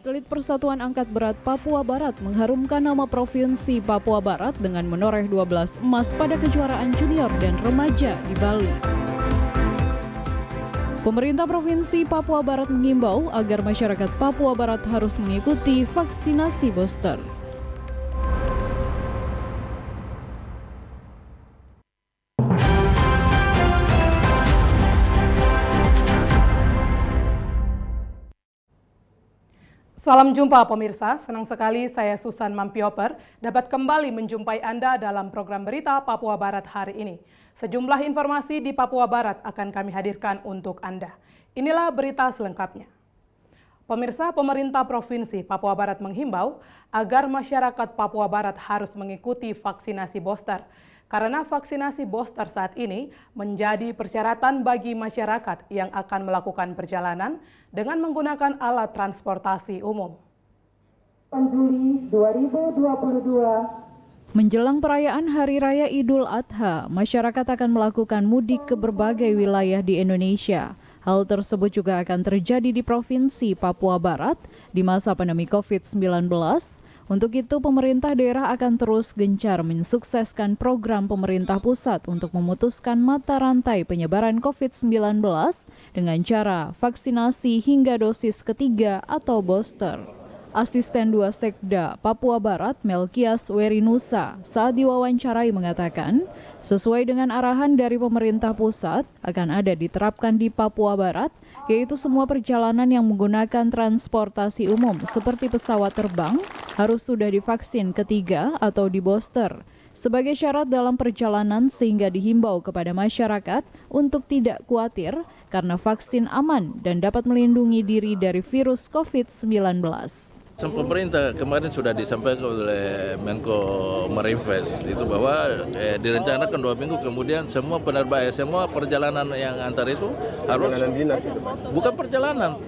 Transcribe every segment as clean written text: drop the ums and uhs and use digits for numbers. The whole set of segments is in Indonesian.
Atlet Persatuan Angkat Berat Papua Barat mengharumkan nama Provinsi Papua Barat dengan menoreh 12 emas pada kejuaraan junior dan remaja di Bali. Pemerintah Provinsi Papua Barat mengimbau agar masyarakat Papua Barat harus mengikuti vaksinasi booster. Salam jumpa pemirsa, senang sekali saya Susan Mampioper dapat kembali menjumpai Anda dalam program berita Papua Barat hari ini. Sejumlah informasi di Papua Barat akan kami hadirkan untuk Anda. Inilah berita selengkapnya. Pemirsa, pemerintah Provinsi Papua Barat menghimbau agar masyarakat Papua Barat harus mengikuti vaksinasi booster. Karena vaksinasi booster saat ini menjadi persyaratan bagi masyarakat yang akan melakukan perjalanan dengan menggunakan alat transportasi umum. Juli 2022. Menjelang perayaan Hari Raya Idul Adha, masyarakat akan melakukan mudik ke berbagai wilayah di Indonesia. Hal tersebut juga akan terjadi di Provinsi Papua Barat di masa pandemi COVID-19. Untuk itu, pemerintah daerah akan terus gencar mensukseskan program pemerintah pusat untuk memutuskan mata rantai penyebaran COVID-19 dengan cara vaksinasi hingga dosis ketiga atau booster. Asisten 2 Sekda Papua Barat Melkias Werinusa saat diwawancarai mengatakan, sesuai dengan arahan dari pemerintah pusat akan ada diterapkan di Papua Barat, yaitu semua perjalanan yang menggunakan transportasi umum seperti pesawat terbang harus sudah divaksin ketiga atau di booster sebagai syarat dalam perjalanan, sehingga dihimbau kepada masyarakat untuk tidak khawatir karena vaksin aman dan dapat melindungi diri dari virus COVID-19. Pemerintah kemarin sudah disampaikan oleh Menko Marinvest itu bahwa direncanakan 2 minggu kemudian semua penerbangan, semua perjalanan yang antar itu harus bukan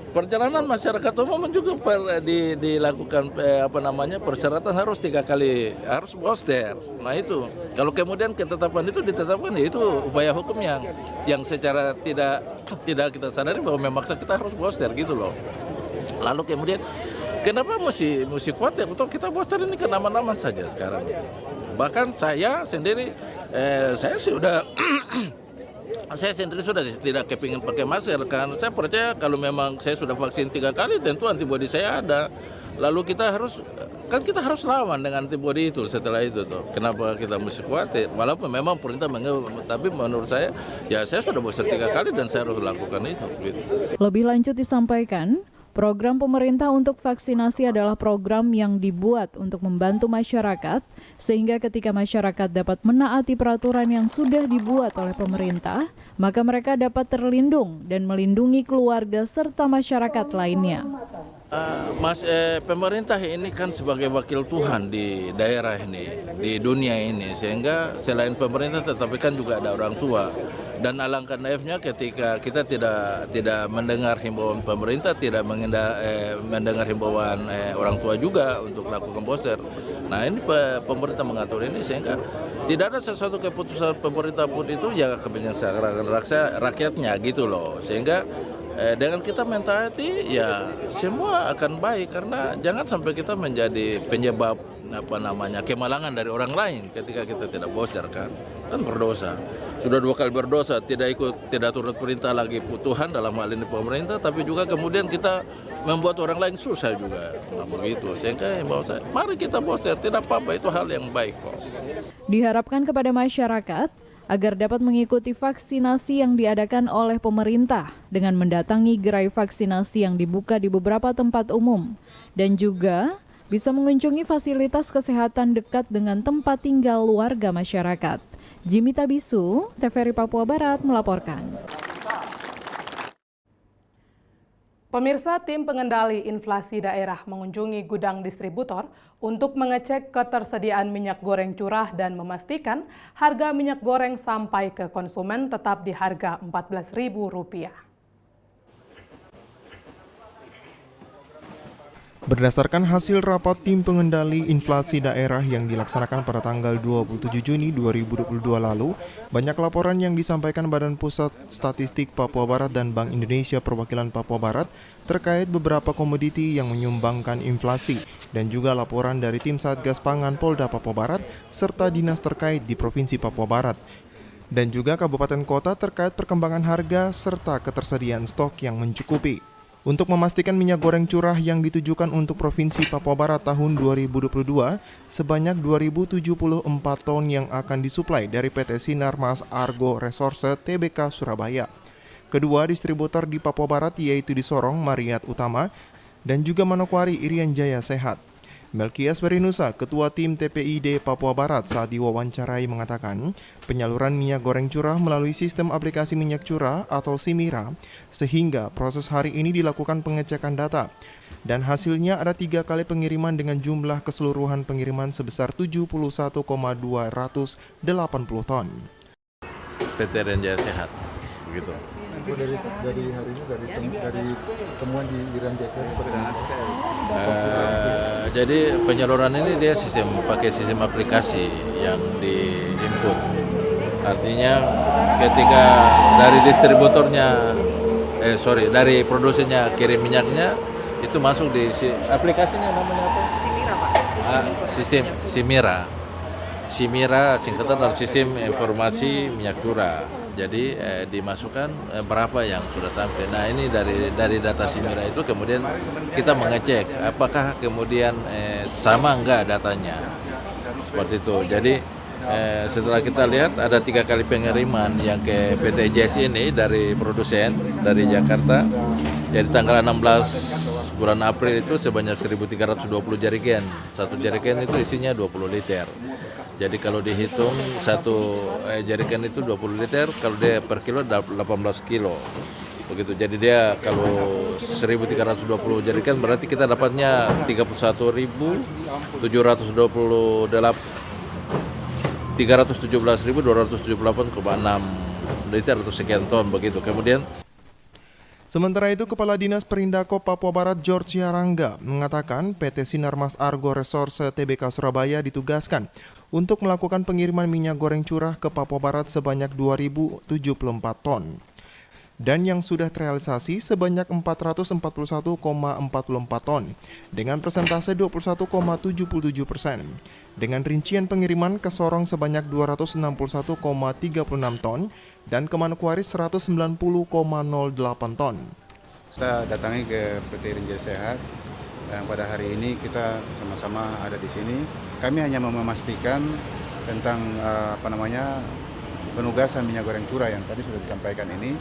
perjalanan masyarakat umum juga dilakukan persyaratan harus 3 kali harus booster. Nah itu kalau kemudian ketetapan itu ditetapkan, ya itu upaya hukum yang secara tidak kita sadari bahwa memaksa kita harus booster gitu loh. Lalu kemudian kenapa mesti khawatir? Untuk kita booster ini kan aman-aman saja sekarang. Bahkan saya sendiri, saya sudah tidak kepingin pakai masker karena saya percaya kalau memang saya sudah vaksin 3 kali tentu antibodi saya ada. Lalu kita harus lawan dengan antibodi itu setelah itu tuh. Kenapa kita mesti khawatir? Walaupun memang pemerintah tapi menurut saya ya saya sudah booster 3 kali dan saya harus lakukan itu. Gitu. Lebih lanjut disampaikan, program pemerintah untuk vaksinasi adalah program yang dibuat untuk membantu masyarakat, sehingga ketika masyarakat dapat menaati peraturan yang sudah dibuat oleh pemerintah, maka mereka dapat terlindung dan melindungi keluarga serta masyarakat lainnya. Pemerintah ini kan sebagai wakil Tuhan di daerah ini, di dunia ini, sehingga selain pemerintah tetapi kan juga ada orang tua. Dan alangkah naifnya ketika kita tidak mendengar himbauan pemerintah, tidak mendengar himbauan orang tua juga untuk lakukan booster. Nah ini pemerintah mengatur ini sehingga tidak ada sesuatu keputusan pemerintah pun itu ya kebijaksanaan rakyatnya gitu loh. Sehingga dengan kita mentaati ya semua akan baik, karena jangan sampai kita menjadi penyebab kemalangan dari orang lain ketika kita tidak booster kan berdosa. Sudah 2 kali berdosa, tidak turut perintah lagi Tuhan dalam hal ini pemerintah, tapi juga kemudian kita membuat orang lain susah juga. Nah, begitu. Sehingga mari kita booster, tidak apa-apa, itu hal yang baik kok. Diharapkan kepada masyarakat agar dapat mengikuti vaksinasi yang diadakan oleh pemerintah dengan mendatangi gerai vaksinasi yang dibuka di beberapa tempat umum dan juga bisa mengunjungi fasilitas kesehatan dekat dengan tempat tinggal warga masyarakat. Jimmy Tabisu, TVRI Papua Barat melaporkan. Pemirsa, tim pengendali inflasi daerah mengunjungi gudang distributor untuk mengecek ketersediaan minyak goreng curah dan memastikan harga minyak goreng sampai ke konsumen tetap di harga Rp14.000. Berdasarkan hasil rapat tim pengendali inflasi daerah yang dilaksanakan pada tanggal 27 Juni 2022 lalu, banyak laporan yang disampaikan Badan Pusat Statistik Papua Barat dan Bank Indonesia Perwakilan Papua Barat terkait beberapa komoditi yang menyumbangkan inflasi dan juga laporan dari tim Satgas Pangan Polda Papua Barat serta dinas terkait di Provinsi Papua Barat dan juga kabupaten kota terkait perkembangan harga serta ketersediaan stok yang mencukupi. Untuk memastikan minyak goreng curah yang ditujukan untuk Provinsi Papua Barat tahun 2022, sebanyak 2.074 ton yang akan disuplai dari PT Sinarmas Agro Resources Tbk Surabaya. Kedua distributor di Papua Barat yaitu di Sorong, Mariat Utama, dan juga Manokwari, Irian Jaya Sehat. Melkias Berinusa, Ketua Tim TPID Papua Barat saat diwawancarai mengatakan penyaluran minyak goreng curah melalui sistem aplikasi minyak curah atau SIMIRA sehingga proses hari ini dilakukan pengecekan data dan hasilnya ada 3 kali pengiriman dengan jumlah keseluruhan pengiriman sebesar 71,280 ton. PT Irian Jaya Sehat, begitu. Dari hari ini dari temuan di Irian Jaya Sehat. Jadi penyaluran ini dia pakai sistem aplikasi yang di-input. Artinya ketika dari distributornya, dari produsennya kirim minyaknya, itu masuk di aplikasinya namanya apa? SIMIRA, Pak. Sistem SIMIRA. SIMIRA singkatan dari Sistem Informasi Minyak Curah. Jadi dimasukkan berapa yang sudah sampai. Nah ini dari data SIMIRA itu kemudian kita mengecek apakah kemudian sama enggak datanya. Seperti itu. Jadi setelah kita lihat ada 3 kali pengiriman yang ke PT JS ini dari produsen dari Jakarta. Jadi tanggal 16 bulan April itu sebanyak 1.320 jerigen. Satu jerigen itu isinya 20 liter. Jadi kalau dihitung satu jerigen itu 20 liter, kalau dia per kilo 18 kilo. Begitu. Jadi dia kalau 1.320 jerigen berarti kita dapatnya 317.278 liter atau sekian ton begitu. Kemudian Sementara itu, Kepala Dinas Perindako Papua Barat George Yarangga mengatakan PT Sinarmas Agro Resources Tbk Surabaya ditugaskan untuk melakukan pengiriman minyak goreng curah ke Papua Barat sebanyak 2.074 ton. Dan yang sudah terrealisasi sebanyak 441,44 ton dengan persentase 21,77%. Dengan rincian pengiriman ke Sorong sebanyak 261,36 ton dan ke Manokwari 190,08 ton. Kita datangi ke PT Irian Jaya Sehat yang pada hari ini kita sama-sama ada di sini. Kami hanya memastikan tentang penugasan minyak goreng curah yang tadi sudah disampaikan ini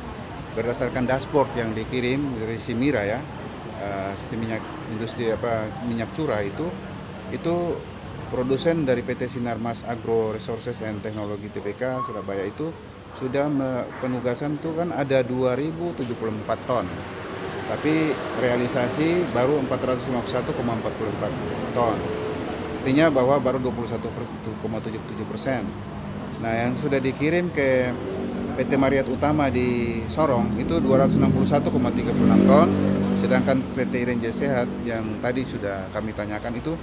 berdasarkan dashboard yang dikirim dari SIMIRA ya, sistem minyak curah itu produsen dari PT Sinarmas Agro Resources and Technology Tbk Surabaya itu sudah penugasan itu kan ada 2.074 ton, tapi realisasi baru 451,44 ton, artinya bahwa baru 21,77%. Nah yang sudah dikirim ke PT Mariat Utama di Sorong itu 261,36 ton, sedangkan PT Irian Jaya Sehat yang tadi sudah kami tanyakan itu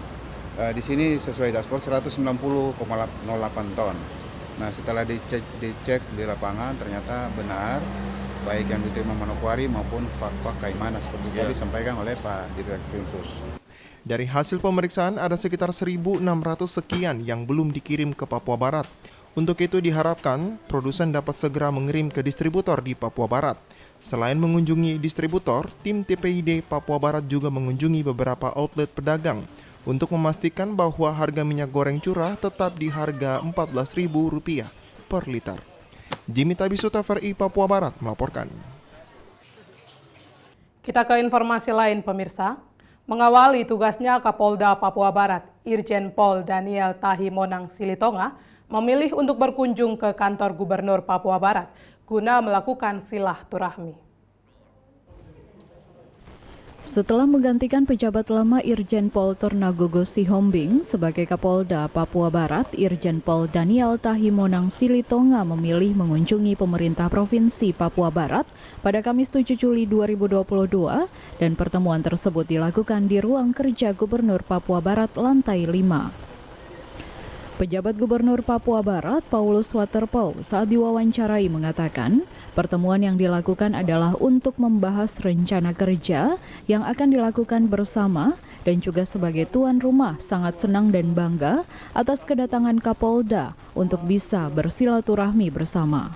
di sini sesuai dashboard 190,08 ton. Nah setelah dicek di lapangan ternyata benar, baik yang diterima Manokwari maupun Fak Kaimana seperti tadi disampaikan oleh Pak Direktur Khusus. Dari hasil pemeriksaan ada sekitar 1.600 sekian yang belum dikirim ke Papua Barat. Untuk itu diharapkan produsen dapat segera mengirim ke distributor di Papua Barat. Selain mengunjungi distributor, tim TPID Papua Barat juga mengunjungi beberapa outlet pedagang untuk memastikan bahwa harga minyak goreng curah tetap di harga Rp14.000 per liter. Jimmy Tabisuta, VRI Papua Barat melaporkan. Kita ke informasi lain pemirsa. Mengawali tugasnya Kapolda Papua Barat, Irjen Pol Daniel Tahimonang Silitonga memilih untuk berkunjung ke kantor Gubernur Papua Barat guna melakukan silaturahmi. Setelah menggantikan pejabat lama Irjen Pol Tornagogo Sihombing sebagai Kapolda Papua Barat, Irjen Pol Daniel Tahimonang Silitonga memilih mengunjungi pemerintah Provinsi Papua Barat pada Kamis 7 Juli 2022 dan pertemuan tersebut dilakukan di ruang kerja Gubernur Papua Barat lantai 5. Pejabat Gubernur Papua Barat, Paulus Waterpau, saat diwawancarai mengatakan, pertemuan yang dilakukan adalah untuk membahas rencana kerja yang akan dilakukan bersama dan juga sebagai tuan rumah sangat senang dan bangga atas kedatangan Kapolda untuk bisa bersilaturahmi bersama.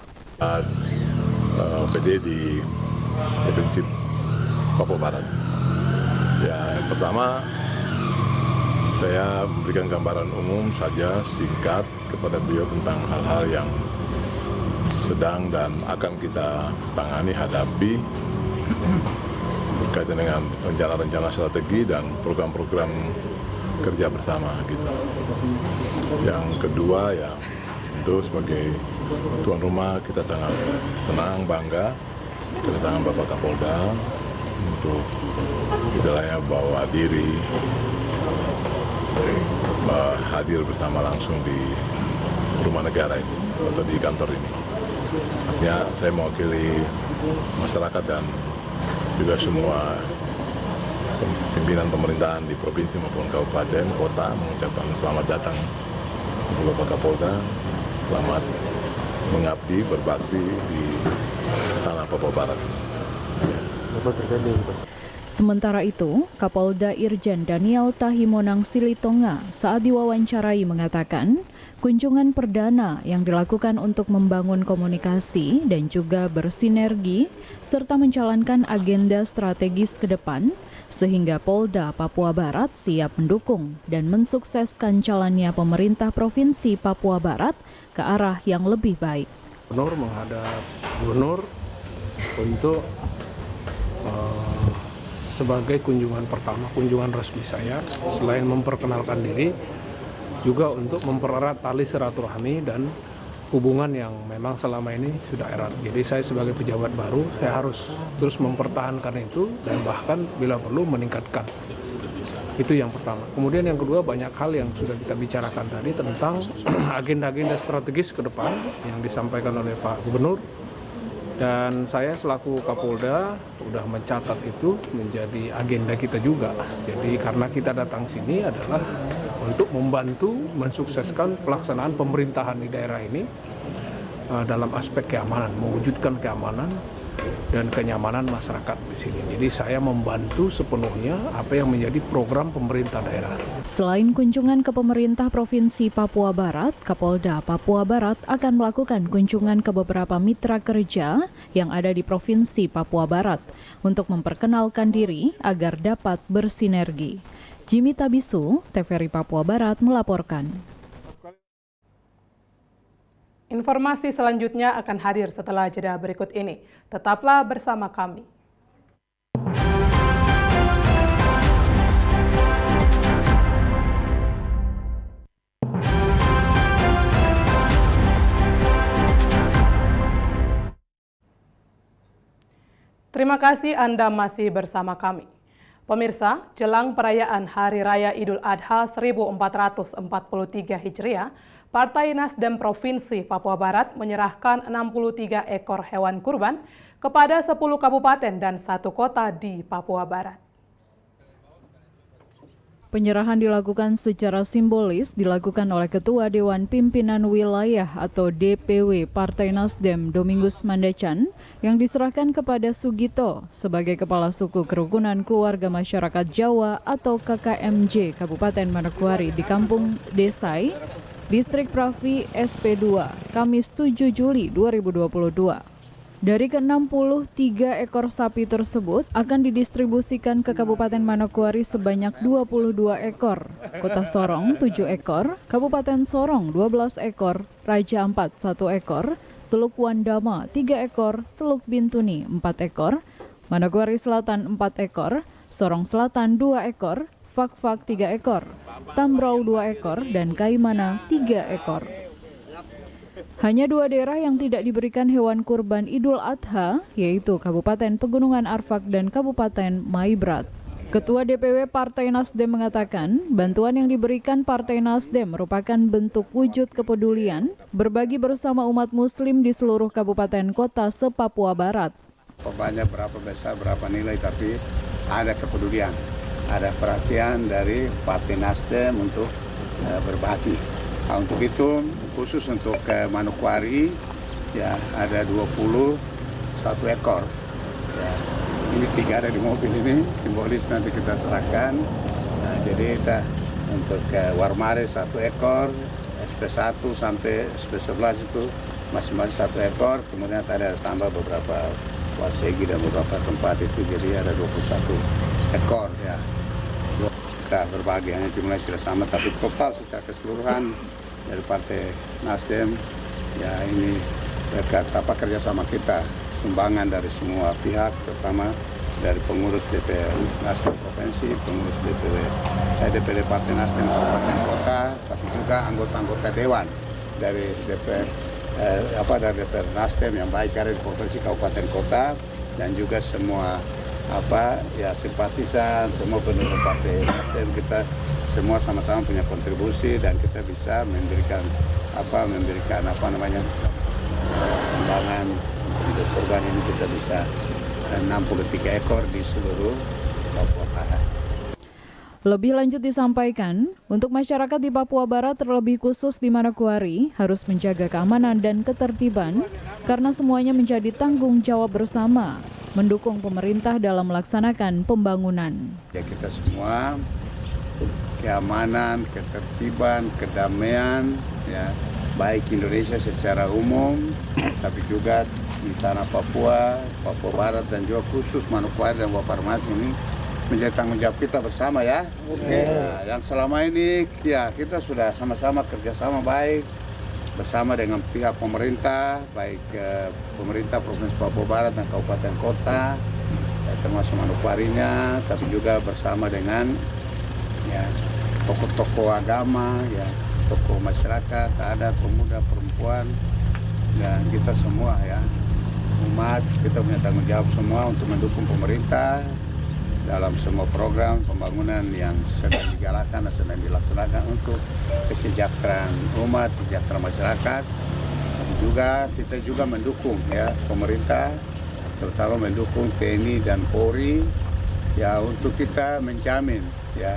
PD di Provinsi Papua Barat. Ya, yang pertama saya memberikan gambaran umum saja singkat kepada beliau tentang hal-hal yang sedang dan akan kita tangani, hadapi berkaitan dengan rencana-rencana strategi dan program-program kerja bersama gitu. Yang kedua ya tentu sebagai tuan rumah kita sangat senang, bangga kedatangan Bapak Kapolda untuk istilahnya bawa diri hadir bersama langsung di rumah negara ini atau di kantor ini. Artinya saya mewakili masyarakat dan juga semua pimpinan pemerintahan di provinsi maupun kabupaten, kota mengucapkan selamat datang untuk Bapak Kapolda, selamat mengabdi, berbakti di tanah Papua Barat. Sementara itu, Kapolda Irjen Daniel Tahimonang Silitonga saat diwawancarai mengatakan, kunjungan perdana yang dilakukan untuk membangun komunikasi dan juga bersinergi serta menjalankan agenda strategis ke depan sehingga Polda Papua Barat siap mendukung dan mensukseskan jalannya pemerintah Provinsi Papua Barat ke arah yang lebih baik. Gubernur menghadap Gubernur untuk sebagai kunjungan pertama, kunjungan resmi saya, selain memperkenalkan diri, juga untuk mempererat tali silaturahmi dan hubungan yang memang selama ini sudah erat. Jadi saya sebagai pejabat baru, saya harus terus mempertahankan itu dan bahkan bila perlu meningkatkan. Itu yang pertama. Kemudian yang kedua, banyak hal yang sudah kita bicarakan tadi tentang agenda-agenda strategis ke depan yang disampaikan oleh Pak Gubernur. Dan saya selaku Kapolda sudah mencatat itu menjadi agenda kita juga. Jadi karena kita datang sini adalah untuk membantu mensukseskan pelaksanaan pemerintahan di daerah ini dalam aspek keamanan, mewujudkan keamanan dan kenyamanan masyarakat di sini. Jadi saya membantu sepenuhnya apa yang menjadi program pemerintah daerah. Selain kunjungan ke pemerintah Provinsi Papua Barat, Kapolda Papua Barat akan melakukan kunjungan ke beberapa mitra kerja yang ada di Provinsi Papua Barat untuk memperkenalkan diri agar dapat bersinergi. Jimmy Tabisu, TVRI Papua Barat melaporkan. Informasi selanjutnya akan hadir setelah jeda berikut ini. Tetaplah bersama kami. Terima kasih Anda masih bersama kami. Pemirsa, jelang perayaan Hari Raya Idul Adha 1443 Hijriah, Partai Nasdem Provinsi Papua Barat menyerahkan 63 ekor hewan kurban kepada 10 kabupaten dan 1 kota di Papua Barat. Penyerahan dilakukan secara simbolis dilakukan oleh Ketua Dewan Pimpinan Wilayah atau DPW Partai Nasdem Domingus Mandacan yang diserahkan kepada Sugito sebagai Kepala Suku Kerukunan Keluarga Masyarakat Jawa atau KKMJ Kabupaten Manokwari di Kampung Desai, Distrik Pravi SP2, Kamis 7 Juli 2022. Dari ke-63 ekor sapi tersebut akan didistribusikan ke Kabupaten Manokwari sebanyak 22 ekor, Kota Sorong 7 ekor, Kabupaten Sorong 12 ekor, Raja Ampat 1 ekor, Teluk Wandama 3 ekor, Teluk Bintuni 4 ekor, Manokwari Selatan 4 ekor, Sorong Selatan 2 ekor, Fak-Fak 3 ekor, Tambrau 2 ekor, dan Kaimana 3 ekor. Hanya 2 daerah yang tidak diberikan hewan kurban Idul Adha, yaitu Kabupaten Pegunungan Arfak dan Kabupaten Maibrat. Ketua DPW Partai Nasdem mengatakan, bantuan yang diberikan Partai Nasdem merupakan bentuk wujud kepedulian berbagi bersama umat muslim di seluruh kabupaten kota se-Papua Barat. Pokoknya berapa besar, berapa nilai, tapi ada kepedulian, ada perhatian dari Partai Nasdem untuk berbagi. Nah, untuk itu, khusus untuk Manokwari, ya ada 21 ekor. Ya. Ini 3 ada di mobil ini, simbolis nanti kita serahkan. Nah, jadi kita untuk Warmare 1 ekor, SP1 sampai SP11 itu masing-masing 1 ekor. Kemudian ada tambah beberapa Wasegi dan beberapa tempat itu, jadi ada 21 ekor ya. Kita berbagi, hanya jumlah tidak sama, tapi total secara keseluruhan dari Partai Nasdem ya ini kerjasama kita. Sumbangan dari semua pihak, terutama dari pengurus DPR Nasdem Provinsi, pengurus DPD Partai Nasdem Kabupaten Kota, tapi juga anggota-anggota Dewan dari DPR dari DPR Nasdem yang baik ada di Provinsi Kabupaten Kota, dan juga semua simpatisan, semua pendukung Partai Nasdem. Kita semua sama-sama punya kontribusi dan kita bisa memberikan kembangan. Untuk korban ini kita bisa 63 ekor di seluruh Papua Barat. Lebih lanjut disampaikan, untuk masyarakat di Papua Barat terlebih khusus di Manokwari harus menjaga keamanan dan ketertiban karena semuanya menjadi tanggung jawab bersama, mendukung pemerintah dalam melaksanakan pembangunan. Ya, kita semua keamanan, ketertiban, kedamaian, ya baik Indonesia secara umum, tapi juga di tanah Papua Barat dan juga khusus Manokwari dan Wafarmasi ini menjadi tanggung jawab kita bersama ya. Oke. Nah, yang selama ini ya kita sudah sama-sama kerjasama baik bersama dengan pihak pemerintah, baik pemerintah Provinsi Papua Barat dan Kabupaten Kota, termasuk Manokwarinya, tapi juga bersama dengan ya tokoh-tokoh agama, ya tokoh masyarakat, adat, pemuda, perempuan, dan kita semua ya. Umat, kita punya tanggung jawab semua untuk mendukung pemerintah dalam semua program pembangunan yang sedang digalakkan dan sedang dilaksanakan untuk kesejahteraan umat, kesejahteraan masyarakat. Kita juga mendukung ya pemerintah, terutama mendukung TNI dan Polri ya untuk kita menjamin ya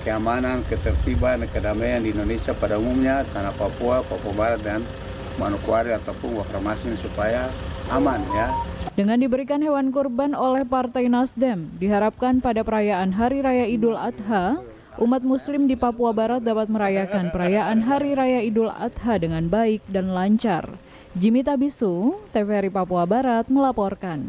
keamanan, ketertiban, dan kedamaian di Indonesia pada umumnya, tanah Papua Barat dan Manokwari ataupun Wafarmasi supaya aman ya. Dengan diberikan hewan kurban oleh Partai Nasdem, diharapkan pada perayaan Hari Raya Idul Adha, umat muslim di Papua Barat dapat merayakan perayaan Hari Raya Idul Adha dengan baik dan lancar. Jimmy Tabisu, TVRI Papua Barat melaporkan.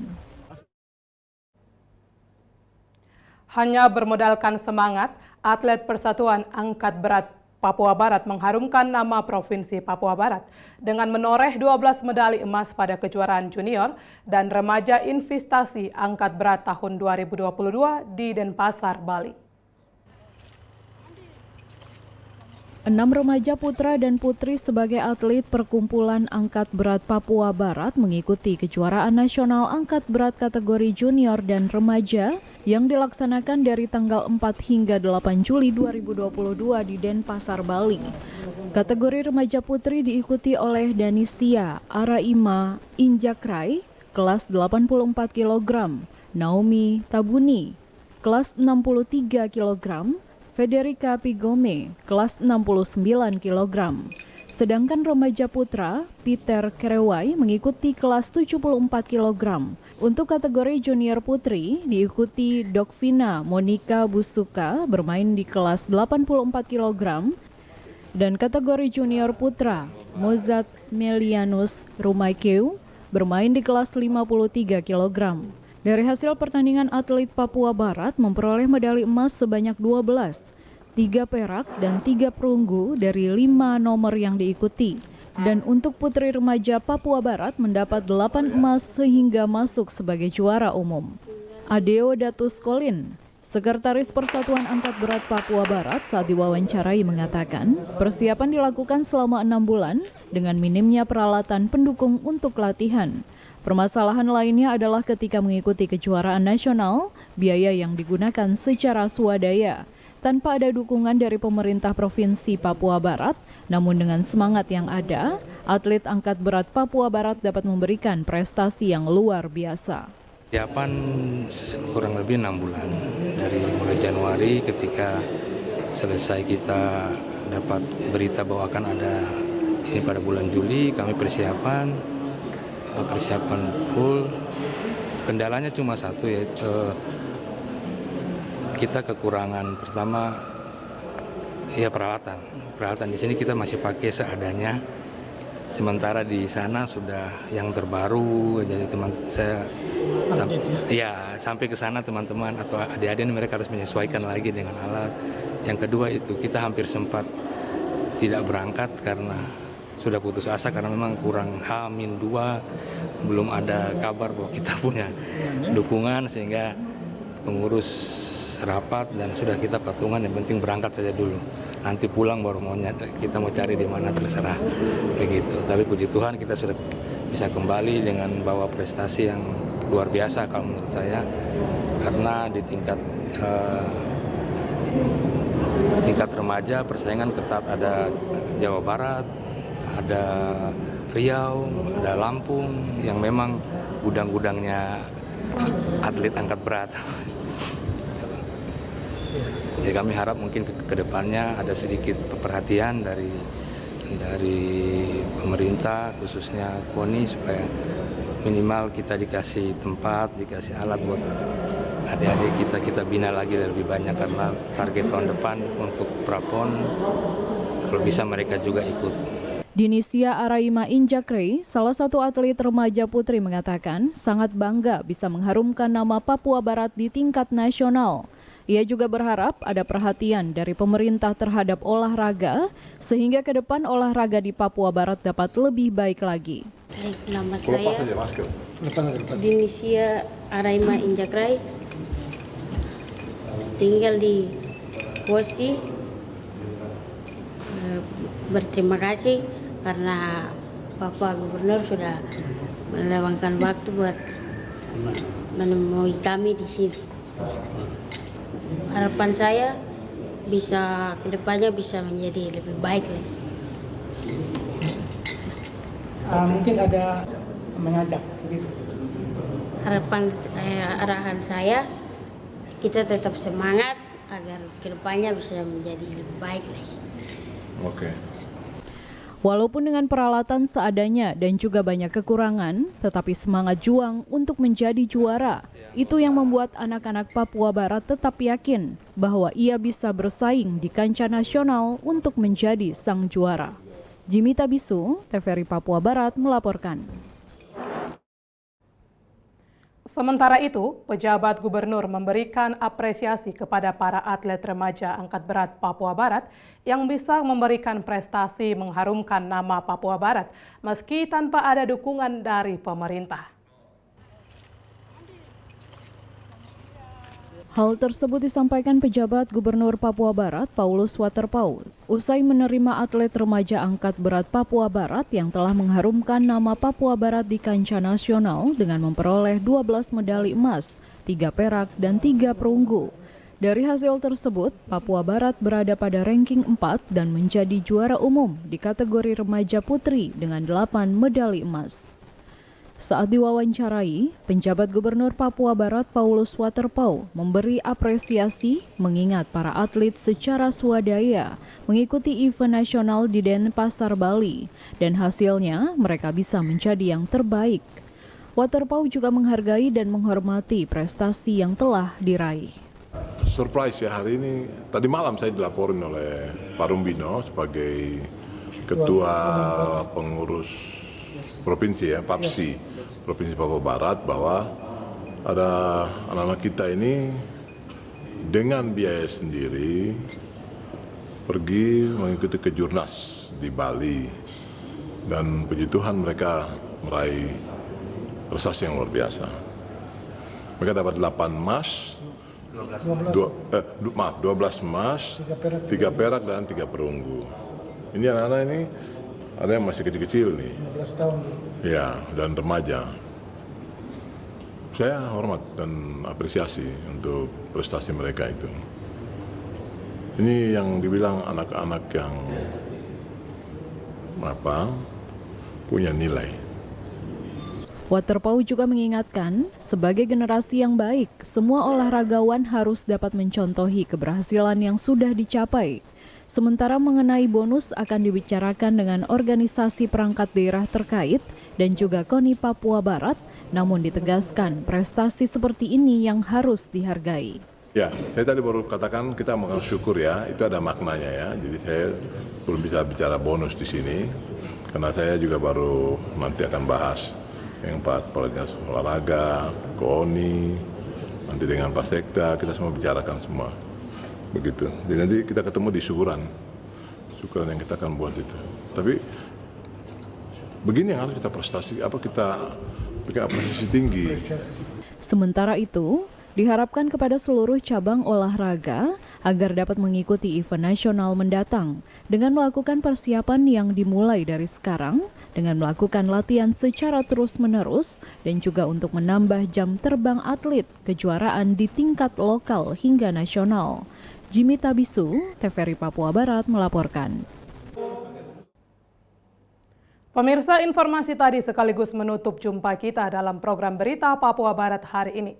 Hanya bermodalkan semangat, atlet Persatuan Angkat Berat Papua Barat mengharumkan nama Provinsi Papua Barat dengan menoreh 12 medali emas pada kejuaraan junior dan remaja investasi angkat berat tahun 2022 di Denpasar, Bali. 6 remaja putra dan putri sebagai atlet perkumpulan angkat berat Papua Barat mengikuti kejuaraan nasional angkat berat kategori junior dan remaja yang dilaksanakan dari tanggal 4 hingga 8 Juli 2022 di Denpasar, Bali. Kategori remaja putri diikuti oleh Danisia Araima Injakrai, kelas 84 kg, Naomi Tabuni, kelas 63 kg, Federica Pigome, kelas 69 kg. Sedangkan remaja putra, Peter Kerewai mengikuti kelas 74 kg. Untuk kategori junior putri, diikuti Dokvina Monica Busuka bermain di kelas 84 kg. Dan kategori junior putra, Mozart Melianus Rumaikeu bermain di kelas 53 kg. Dari hasil pertandingan atlet Papua Barat memperoleh medali emas sebanyak 12, 3 perak dan 3 perunggu dari 5 nomor yang diikuti. Dan untuk putri remaja Papua Barat mendapat 8 emas sehingga masuk sebagai juara umum. Adeo Datus Kolin, Sekretaris Persatuan Angkat Berat Papua Barat saat diwawancarai mengatakan, persiapan dilakukan selama 6 bulan dengan minimnya peralatan pendukung untuk latihan. Permasalahan lainnya adalah ketika mengikuti kejuaraan nasional, biaya yang digunakan secara swadaya, tanpa ada dukungan dari pemerintah Provinsi Papua Barat. Namun dengan semangat yang ada, atlet angkat berat Papua Barat dapat memberikan prestasi yang luar biasa. Persiapan kurang lebih 6 bulan, dari mulai Januari ketika selesai kita dapat berita bahwa akan ada ini pada bulan Juli, kami persiapan full. Kendalanya cuma satu, yaitu kita kekurangan pertama ya peralatan di sini kita masih pakai seadanya, sementara di sana sudah yang terbaru. Jadi teman saya sampai ke sana teman-teman atau adik-adik mereka harus menyesuaikan lagi dengan alat. Yang kedua itu kita hampir sempat tidak berangkat karena sudah putus asa karena memang kurang H-2, belum ada kabar bahwa kita punya dukungan, sehingga pengurus rapat dan sudah kita patungan, yang penting berangkat saja dulu. Nanti pulang baru kita mau cari di mana terserah begitu. Tapi puji Tuhan kita sudah bisa kembali dengan bawa prestasi yang luar biasa kalau menurut saya, karena di tingkat remaja persaingan ketat, ada Jawa Barat, ada Riau, ada Lampung yang memang gudang-gudangnya atlet angkat berat. Jadi kami harap mungkin ke depannya ada sedikit perhatian dari pemerintah, khususnya KONI, supaya minimal kita dikasih tempat, dikasih alat buat adik-adik kita bina lagi lebih banyak, karena target tahun depan untuk Prapon kalau bisa mereka juga ikut. Dinisia Araima Injakre, salah satu atlet remaja putri, mengatakan sangat bangga bisa mengharumkan nama Papua Barat di tingkat nasional. Ia juga berharap ada perhatian dari pemerintah terhadap olahraga, sehingga ke depan olahraga di Papua Barat dapat lebih baik lagi. Nama saya Dinisia Araima Injakre, tinggal di Wosi. Berterima kasih karena Bapak Gubernur sudah meluangkan waktu buat menemui kami di sini. Harapan saya bisa kedepannya bisa menjadi lebih baik lagi. Mungkin ada mengajak begitu. Arahan saya kita tetap semangat agar kedepannya bisa menjadi lebih baik lagi. Oke. Walaupun dengan peralatan seadanya dan juga banyak kekurangan, tetapi semangat juang untuk menjadi juara, itu yang membuat anak-anak Papua Barat tetap yakin bahwa ia bisa bersaing di kancah nasional untuk menjadi sang juara. Jimmy Tabisu, TVRI Papua Barat melaporkan. Sementara itu, pejabat gubernur memberikan apresiasi kepada para atlet remaja angkat berat Papua Barat yang bisa memberikan prestasi mengharumkan nama Papua Barat meski tanpa ada dukungan dari pemerintah. Hal tersebut disampaikan pejabat Gubernur Papua Barat, Paulus Waterpauw, usai menerima atlet remaja angkat berat Papua Barat yang telah mengharumkan nama Papua Barat di kancah nasional dengan memperoleh 12 medali emas, 3 perak, dan 3 perunggu. Dari hasil tersebut, Papua Barat berada pada ranking 4 dan menjadi juara umum di kategori remaja putri dengan 8 medali emas. Saat diwawancarai, penjabat Gubernur Papua Barat Paulus Waterpauw memberi apresiasi mengingat para atlet secara swadaya mengikuti event nasional di Denpasar, Bali, dan hasilnya mereka bisa menjadi yang terbaik. Waterpauw juga menghargai dan menghormati prestasi yang telah diraih. Surprise ya hari ini, tadi malam saya dilaporin oleh Pak Rumbino sebagai Ketua Pengurus Provinsi ya, PAPSI, Provinsi Papua Barat, bahwa ada anak-anak kita ini dengan biaya sendiri pergi mengikuti kejurnas di Bali, dan puji Tuhan mereka meraih prestasi yang luar biasa. Mereka dapat 8 emas, 12 emas, 3 perak dan 3 perunggu. Ini anak-anak ini ada yang masih kecil-kecil nih. 12 tahun. Ya, dan remaja. Saya hormat dan apresiasi untuk prestasi mereka itu. Ini yang dibilang anak-anak yang punya nilai. Waterpau juga mengingatkan, sebagai generasi yang baik, semua olahragawan harus dapat mencontohi keberhasilan yang sudah dicapai. Sementara mengenai bonus akan dibicarakan dengan organisasi perangkat daerah terkait dan juga KONI Papua Barat, namun ditegaskan prestasi seperti ini yang harus dihargai. Ya, saya tadi baru katakan kita makan syukur ya, itu ada maknanya ya. Jadi saya belum bisa bicara bonus di sini, karena saya juga baru nanti akan bahas yang Pak Kepala Dinas Olahraga, KONI, nanti dengan Pak Sekda, kita semua bicarakan semua. Begitu. Jadi nanti kita ketemu di syukuran yang kita akan buat itu. Tapi begini yang harus kita prestasi, kita bikin apresiasi tinggi. Sementara itu, diharapkan kepada seluruh cabang olahraga agar dapat mengikuti event nasional mendatang dengan melakukan persiapan yang dimulai dari sekarang, dengan melakukan latihan secara terus-menerus dan juga untuk menambah jam terbang atlet kejuaraan di tingkat lokal hingga nasional. Jimmy Tabisu, TVRI Papua Barat melaporkan. Pemirsa, informasi tadi sekaligus menutup jumpa kita dalam program berita Papua Barat hari ini.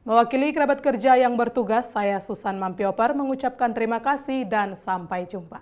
Mewakili kerabat kerja yang bertugas, saya Susan Mampioper mengucapkan terima kasih dan sampai jumpa.